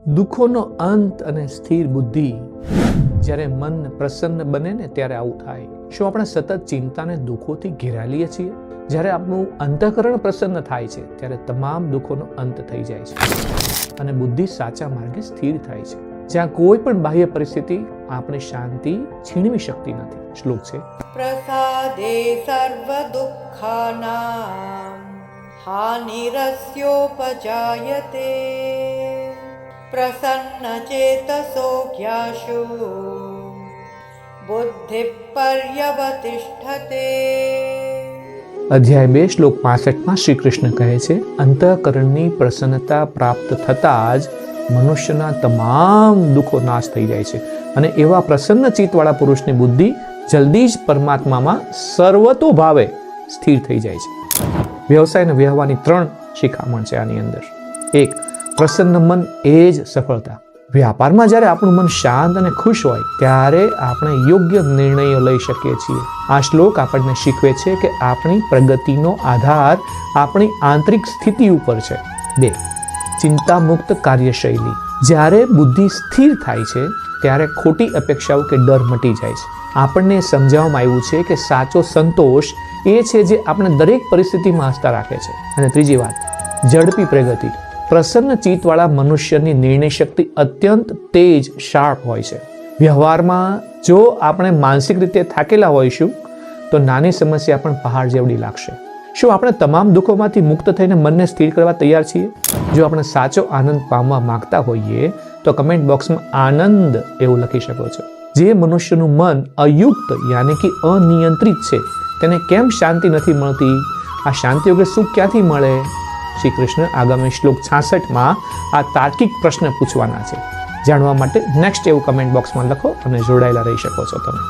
દુઃખોનો અંત અને સ્થિર બુદ્ધિ. જ્યારે મન પ્રસન્ન બને ને ત્યારે આવું થાય. શું આપણે સતત ચિંતાને દુઃખોથી ઘેરાલીએ છીએ? જ્યારે આપણું અંતઃકરણ પ્રસન્ન થાય છે ત્યારે તમામ દુઃખોનો અંત થઈ જાય છે અને બુદ્ધિ સાચા માર્ગે સ્થિર થાય છે, જ્યાં કોઈ પણ બાહ્ય પરિસ્થિતિ આપણી શાંતિ છીનવી શકતી નથી. શ્લોક છે, પ્રસાદે સર્વ દુઃખાનાં હાનિરસ્યોપજાયતે પ્રસન્ન ચેતસો જ્ઞાશુ બુદ્ધિ પર્યવતિષ્ઠતે. અધ્યાય 2 શ્લોક 65 શ્રી કૃષ્ણ કહે છે, અંતઃકરણની પ્રસન્નતા પ્રાપ્ત થતાં જ મનુષ્યના તમામ દુઃખો નાશ થઈ જાય છે અને એવા પ્રસન્ન ચિત્તવાળા પુરુષની બુદ્ધિ જલ્દી જ પરમાત્મામાં સર્વતો ભાવે સ્થિર થઈ જાય છે. વ્યવસાયને વ્યવહારની 3 શિખામણ છે આની અંદર. 1. પ્રસન્ન મન એ જ સફળતા. વ્યાપારમાં જ્યારે આપણું મન શાંત અને ખુશ હોય ત્યારે આપણે યોગ્ય નિર્ણયો લઈ શકીએ છીએ. આ શ્લોક આપણને શીખવે છે કે આપણી પ્રગતિનો આધાર આપણી આંતરિક સ્થિતિ ઉપર છે. 2. ચિંતા મુક્ત કાર્યશૈલી. જ્યારે બુદ્ધિ સ્થિર થાય છે ત્યારે ખોટી અપેક્ષાઓ કે ડર મટી જાય છે. આપણને સમજાવવામાં આવ્યું છે કે સાચો સંતોષ એ છે જે આપણે દરેક પરિસ્થિતિમાં આસ્થા રાખે છે. અને 3જી વાત, ઝડપી પ્રગતિ. પ્રસન્ન ચિત્તવાળા મનુષ્યની નિર્ણય શક્તિ અત્યંત તેજ, શાર્પ હોય છે. વ્યવહારમાં જો આપણે માનસિક રીતે થાકેલા હોઈશું તો નાની સમસ્યા પણ પહાડ જેવડી લાગશે. શું આપણે તમામ દુઃખોમાંથી મુક્ત થઈને મનને સ્થિર કરવા તૈયાર છીએ? જો આપણે સાચો આનંદ પામવા માંગતા હોઈએ તો કમેન્ટ બોક્સમાં આનંદ એવું લખી શકો છો. જે મનુષ્યનું મન અયુક્ત યાની કે અનિયંત્રિત છે તેને કેમ શાંતિ નથી મળતી? આ શાંતિ વગર સુખ ક્યાંથી મળે? શ્રી કૃષ્ણ આગામી શ્લોક 66માં આ તાર્કિક પ્રશ્ન પૂછવાના છે. જાણવા માટે નેક્સ્ટ એવું કમેન્ટ બોક્સમાં લખો અને જોડાયેલા રહી શકો છો તમે.